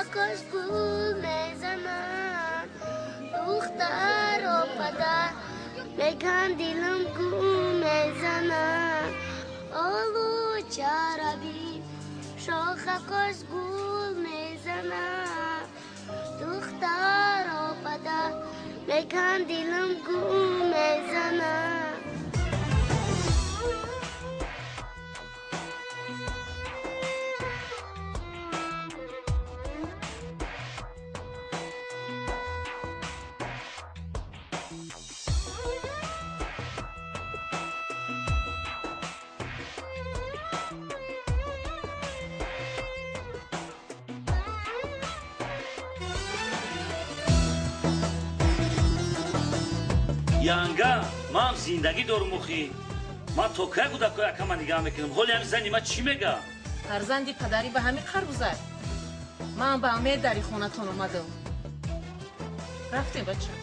کاش گل میزنن دختر و پدر میگن دلم گل میزنن آلو چربی شاخ کاش گل میزنن دختر و پدر میگن دلم گل میزنن янга ман зиндагӣ дорум охи ман то кай кӯдакҳои акама нигаҳ мекунам ҳоли ҳами зани ман чӣ мегӯяд фарзанди падарӣ ба ҳамин қар гузар ман ба умед дари хонатон омадам рафтем бача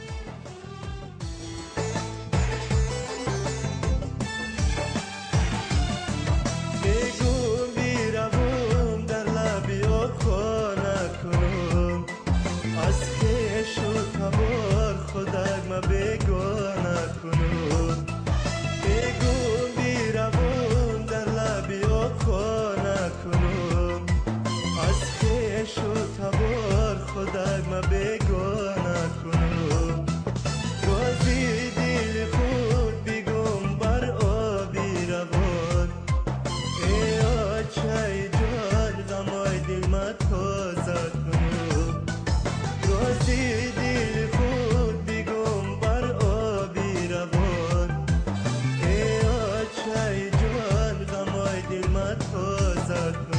بگو میروم در لبی خانه کنم از خویش و تبار خودک ما بگانه کنم بگو میروم در لبی خانه کنم از خویش و تبار خودک ما بگانه کنم رازی دل خود بگم بر آبی روان چای جان غمای دل ما تازه کنم رازی دل خود بگم بر آبی روان چای جان غمای دل ما تازه کنم